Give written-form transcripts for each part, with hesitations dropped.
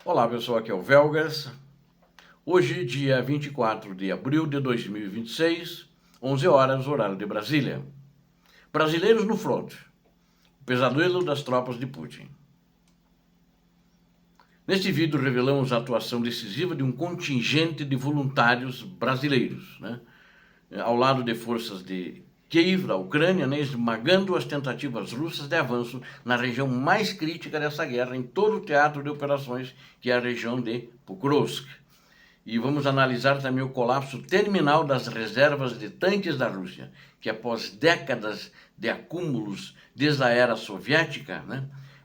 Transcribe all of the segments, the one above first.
Olá pessoal, aqui é o Velgas. Hoje, dia 24 de abril de 2026, 11 horas, horário de Brasília. Brasileiros no fronte. O pesadelo das tropas de Putin. Neste vídeo revelamos a atuação decisiva de um contingente de voluntários brasileiros, ao lado de forças de Kiev, da Ucrânia, esmagando as tentativas russas de avanço na região mais crítica dessa guerra, em todo o teatro de operações, que é a região de Pokrovsk. E vamos analisar também o colapso terminal das reservas de tanques da Rússia, que após décadas de acúmulos desde a era soviética,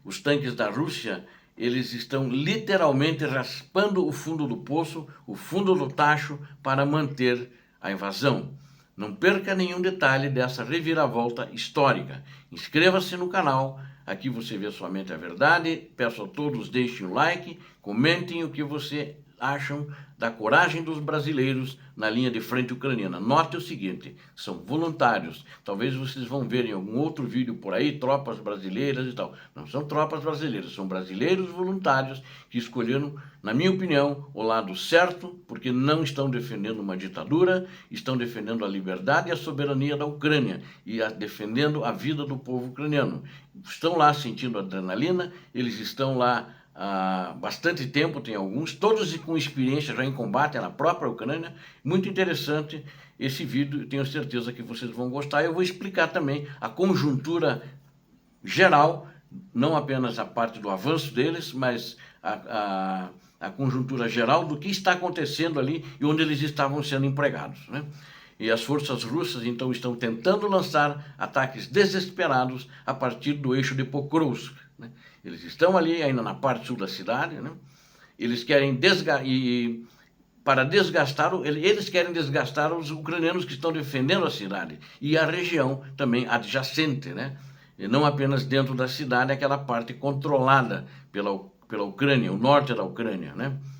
os tanques da Rússia, eles estão literalmente raspando o fundo do poço, o fundo do tacho, para manter a invasão. Não perca nenhum detalhe dessa reviravolta histórica. Inscreva-se no canal, aqui você vê somente a verdade. Peço a todos, deixem o like, comentem o que você acham da coragem dos brasileiros na linha de frente ucraniana. Note o seguinte, são voluntários. Talvez vocês vão ver em algum outro vídeo por aí, tropas brasileiras e tal. Não são tropas brasileiras, são brasileiros voluntários que escolheram, na minha opinião, o lado certo, porque não estão defendendo uma ditadura, estão defendendo a liberdade e a soberania da Ucrânia e defendendo a vida do povo ucraniano. Estão lá sentindo adrenalina, eles estão lá há bastante tempo, tem alguns, todos com experiência já em combate na própria Ucrânia. Muito interessante esse vídeo, tenho certeza que vocês vão gostar. Eu vou explicar também a conjuntura geral, não apenas a parte do avanço deles, mas a conjuntura geral do que está acontecendo ali e onde eles estavam sendo empregados, E as forças russas, então, estão tentando lançar ataques desesperados a partir do eixo de Pokrovsk. Eles estão ali ainda na parte sul da cidade, Eles querem eles querem desgastar os ucranianos que estão defendendo a cidade e a região também adjacente, E não apenas dentro da cidade, aquela parte controlada pela Ucrânia, o norte da Ucrânia,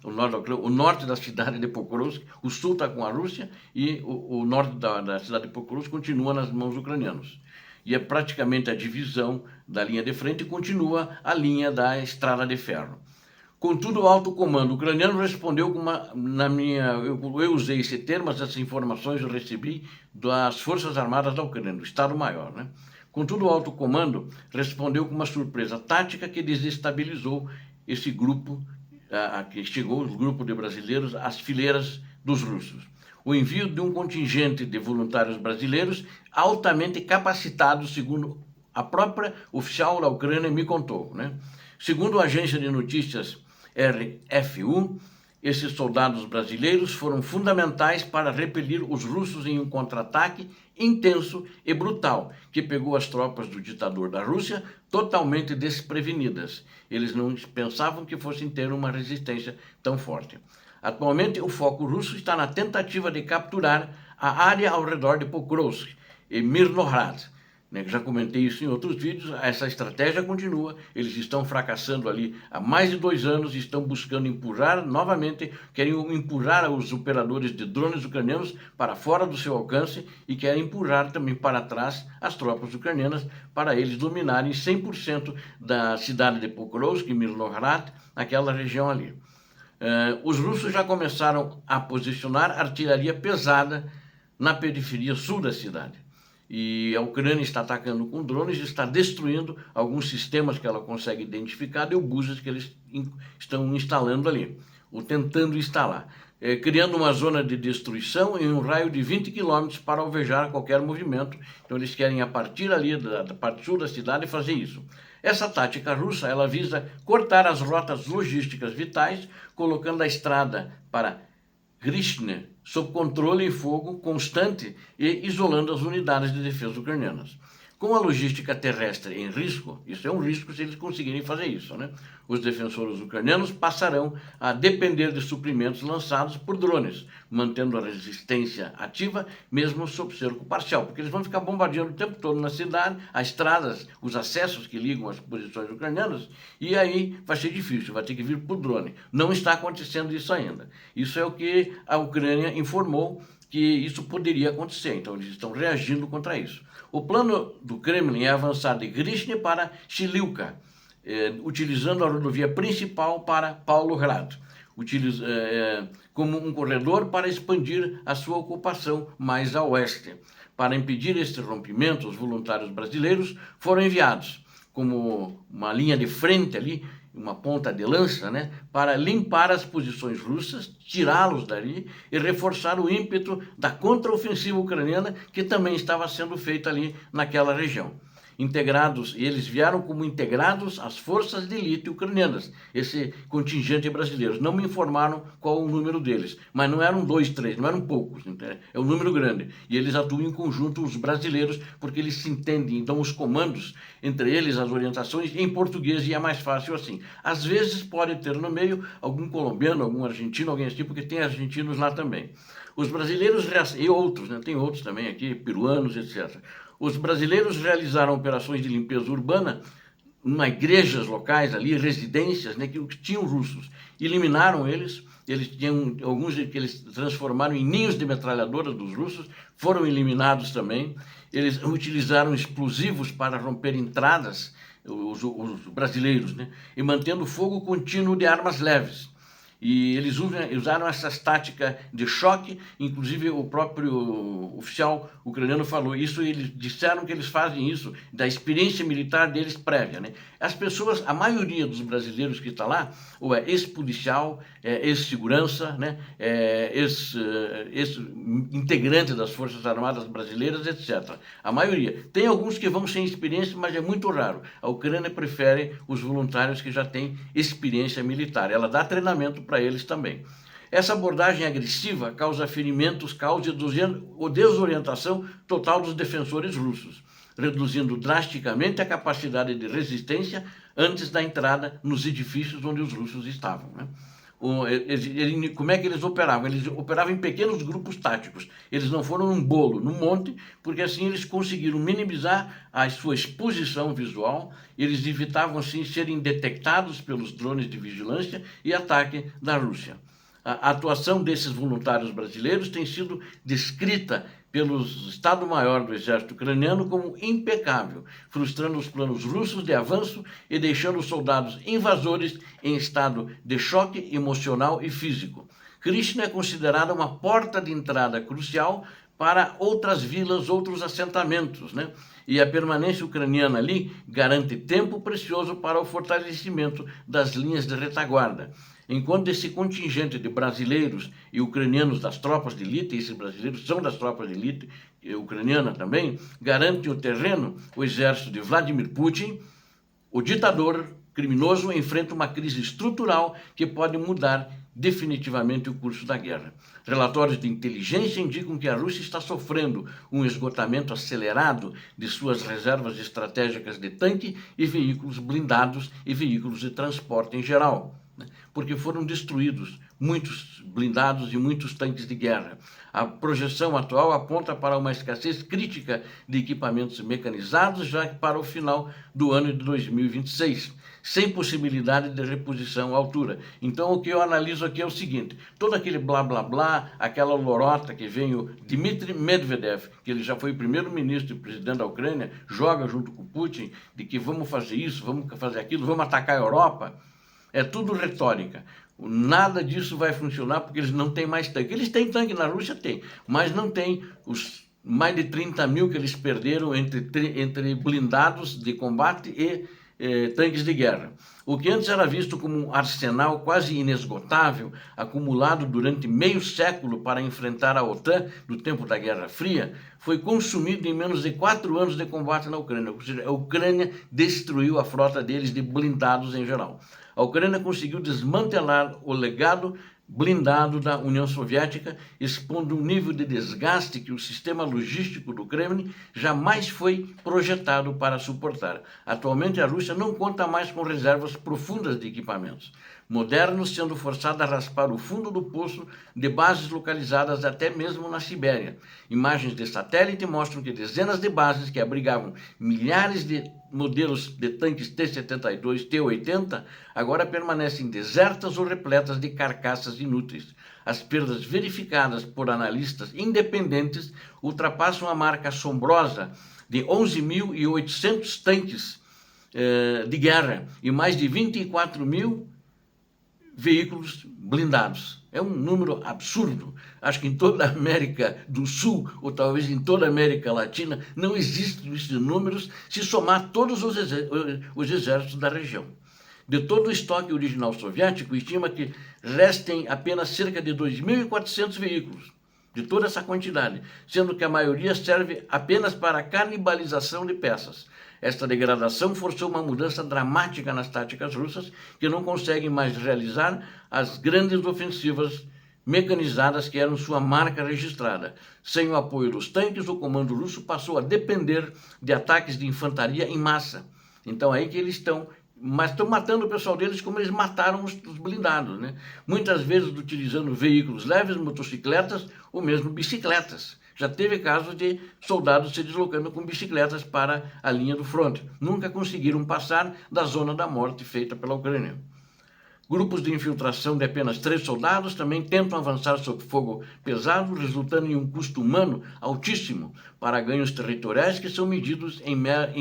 O norte da cidade de Pokrovsk, o sul está com a Rússia e o norte da cidade de Pokrovsk continua nas mãos ucranianos. E é praticamente a divisão da linha de frente e continua a linha da estrada de ferro. Contudo, o alto comando ucraniano respondeu com eu usei esse termo, essas informações eu recebi das Forças Armadas da Ucrânia, do Estado-Maior, Contudo, o alto comando respondeu com uma surpresa tática que desestabilizou esse grupo, que chegou o grupo de brasileiros às fileiras dos russos. O envio de um contingente de voluntários brasileiros altamente capacitados, segundo a própria oficial da Ucrânia me contou, Segundo a agência de notícias RFU, esses soldados brasileiros foram fundamentais para repelir os russos em um contra-ataque intenso e brutal, que pegou as tropas do ditador da Rússia totalmente desprevenidas. Eles não pensavam que fossem ter uma resistência tão forte. Atualmente, o foco russo está na tentativa de capturar a área ao redor de Pokrovsk e Mirnohrad. Já comentei isso em outros vídeos, essa estratégia continua, eles estão fracassando ali há mais de 2 anos, estão buscando empurrar novamente, querem empurrar os operadores de drones ucranianos para fora do seu alcance e querem empurrar também para trás as tropas ucranianas para eles dominarem 100% da cidade de Pokrovsk e Mirnohrad, aquela região ali. Os russos já começaram a posicionar artilharia pesada na periferia sul da cidade. E a Ucrânia está atacando com drones e está destruindo alguns sistemas que ela consegue identificar de obuses que eles estão instalando ali, ou tentando instalar, criando uma zona de destruição em um raio de 20 quilômetros para alvejar qualquer movimento. Então eles querem, a partir ali da parte sul da cidade, fazer isso. Essa tática russa, ela visa cortar as rotas logísticas vitais, colocando a estrada para Grishne sob controle e fogo constante e isolando as unidades de defesa ucranianas. Com a logística terrestre em risco, isso é um risco se eles conseguirem fazer isso, Os defensores ucranianos passarão a depender de suprimentos lançados por drones, mantendo a resistência ativa, mesmo sob cerco parcial, porque eles vão ficar bombardeando o tempo todo na cidade, as estradas, os acessos que ligam as posições ucranianas, e aí vai ser difícil, vai ter que vir por drone. Não está acontecendo isso ainda. Isso é o que a Ucrânia informou, que isso poderia acontecer, então eles estão reagindo contra isso. O plano do Kremlin é avançar de Grishny para Shiliuka, utilizando a rodovia principal para Pavlograd, como um corredor para expandir a sua ocupação mais a oeste. Para impedir este rompimento, os voluntários brasileiros foram enviados como uma linha de frente ali, uma ponta de lança, né, para limpar as posições russas, tirá-los dali e reforçar o ímpeto da contraofensiva ucraniana, que também estava sendo feita ali naquela região. Integrados, e eles vieram como integrados às forças de elite ucranianas, esse contingente brasileiro. Não me informaram qual o número deles, mas não eram 2, 3, não eram poucos, entende? É um número grande. E eles atuam em conjunto, os brasileiros, porque eles se entendem, dão os comandos, entre eles as orientações, em português, e é mais fácil assim. Às vezes pode ter no meio algum colombiano, algum argentino, alguém assim, porque tem argentinos lá também. Os brasileiros, e outros, né? Tem outros também aqui, peruanos, etc. Os brasileiros realizaram operações de limpeza urbana em igrejas locais ali, residências, né, que tinham russos. Eliminaram eles tinham alguns que eles transformaram em ninhos de metralhadoras dos russos, foram eliminados também. Eles utilizaram explosivos para romper entradas, os brasileiros, né, e mantendo fogo contínuo de armas leves. E eles usaram essas táticas de choque, inclusive o próprio oficial ucraniano falou isso, e eles disseram que eles fazem isso da experiência militar deles prévia, né? As pessoas, a maioria dos brasileiros que está lá, ou é ex-policial, ex-segurança, né? Ex-integrante das Forças Armadas Brasileiras, etc. A maioria. Tem alguns que vão sem experiência, mas é muito raro. A Ucrânia prefere os voluntários que já têm experiência militar. Ela dá treinamento para eles também. Essa abordagem agressiva causa ferimentos, causa desorientação total dos defensores russos, reduzindo drasticamente a capacidade de resistência antes da entrada nos edifícios onde os russos estavam, né? Como é que eles operavam? Eles operavam em pequenos grupos táticos. Eles não foram num bolo, num monte, porque assim eles conseguiram minimizar a sua exposição visual. Eles evitavam assim serem detectados pelos drones de vigilância e ataque da Rússia. A atuação desses voluntários brasileiros tem sido descrita pelo Estado-Maior do Exército Ucraniano como impecável, frustrando os planos russos de avanço e deixando os soldados invasores em estado de choque emocional e físico. Krishna é considerada uma porta de entrada crucial para outras vilas, outros assentamentos, né? E a permanência ucraniana ali garante tempo precioso para o fortalecimento das linhas de retaguarda. Enquanto esse contingente de brasileiros e ucranianos das tropas de elite, esses brasileiros são das tropas de elite ucraniana também, garante o terreno, o exército de Vladimir Putin, o ditador criminoso, enfrenta uma crise estrutural que pode mudar definitivamente o curso da guerra. Relatórios de inteligência indicam que a Rússia está sofrendo um esgotamento acelerado de suas reservas estratégicas de tanque e veículos blindados e veículos de transporte em geral, porque foram destruídos muitos blindados e muitos tanques de guerra. A projeção atual aponta para uma escassez crítica de equipamentos mecanizados já para o final do ano de 2026, sem possibilidade de reposição à altura. Então, o que eu analiso aqui é o seguinte: todo aquele blá blá blá, aquela lorota que vem o Dmitry Medvedev, que ele já foi primeiro-ministro e presidente da Ucrânia, joga junto com Putin, de que vamos fazer isso, vamos fazer aquilo, vamos atacar a Europa. É tudo retórica. Nada disso vai funcionar porque eles não têm mais tanque. Eles têm tanque na Rússia, tem, mas não tem os mais de 30 mil que eles perderam entre blindados de combate e tanques de guerra. O que antes era visto como um arsenal quase inesgotável, acumulado durante meio século para enfrentar a OTAN no tempo da Guerra Fria, foi consumido em menos de 4 anos de combate na Ucrânia. Ou seja, a Ucrânia destruiu a frota deles de blindados em geral. A Ucrânia conseguiu desmantelar o legado blindado da União Soviética, expondo um nível de desgaste que o sistema logístico do Kremlin jamais foi projetado para suportar. Atualmente, a Rússia não conta mais com reservas profundas de equipamentos modernos, sendo forçada a raspar o fundo do poço de bases localizadas até mesmo na Sibéria. Imagens de satélite mostram que dezenas de bases que abrigavam milhares de modelos de tanques T-72, T-80, agora permanecem desertas ou repletas de carcaças inúteis. As perdas verificadas por analistas independentes ultrapassam a marca assombrosa de 11.800 tanques de guerra e mais de 24 mil veículos blindados. É um número absurdo. Acho que em toda a América do Sul, ou talvez em toda a América Latina, não existem esses números se somar todos os exércitos da região. De todo o estoque original soviético, estima que restem apenas cerca de 2.400 veículos, de toda essa quantidade, sendo que a maioria serve apenas para a canibalização de peças. Esta degradação forçou uma mudança dramática nas táticas russas, que não conseguem mais realizar as grandes ofensivas mecanizadas que eram sua marca registrada. Sem o apoio dos tanques, o comando russo passou a depender de ataques de infantaria em massa. Então aí que eles estão, mas estão matando o pessoal deles como eles mataram os blindados, né? Muitas vezes utilizando veículos leves, motocicletas ou mesmo bicicletas. Já teve casos de soldados se deslocando com bicicletas para a linha do fronte. Nunca conseguiram passar da zona da morte feita pela Ucrânia. Grupos de infiltração de apenas 3 soldados também tentam avançar sob fogo pesado, resultando em um custo humano altíssimo para ganhos territoriais que são medidos em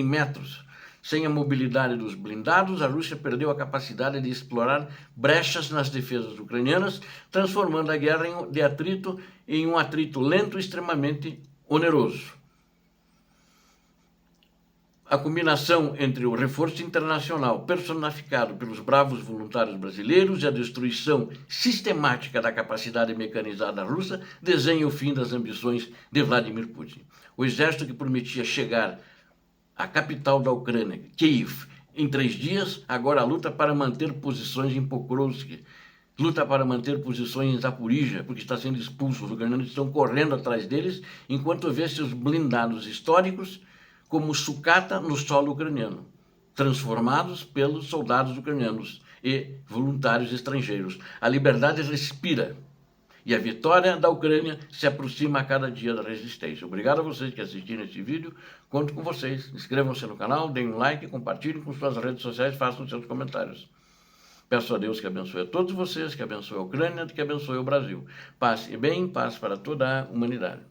metros. Sem a mobilidade dos blindados, a Rússia perdeu a capacidade de explorar brechas nas defesas ucranianas, transformando a guerra em um atrito lento e extremamente oneroso. A combinação entre o reforço internacional personificado pelos bravos voluntários brasileiros e a destruição sistemática da capacidade mecanizada russa desenha o fim das ambições de Vladimir Putin. O exército que prometia chegar à capital da Ucrânia, Kiev, em 3 dias, agora luta para manter posições em Pokrovsk, luta para manter posições em Zaporizhia, porque está sendo expulso. Os ucranianos estão correndo atrás deles, enquanto vê seus blindados históricos como sucata no solo ucraniano, transformados pelos soldados ucranianos e voluntários estrangeiros. A liberdade respira e a vitória da Ucrânia se aproxima a cada dia da resistência. Obrigado a vocês que assistiram esse vídeo. Conto com vocês. Inscrevam-se no canal, deem um like, compartilhem com suas redes sociais, façam seus comentários. Peço a Deus que abençoe a todos vocês, que abençoe a Ucrânia, que abençoe o Brasil. Paz e bem, paz para toda a humanidade.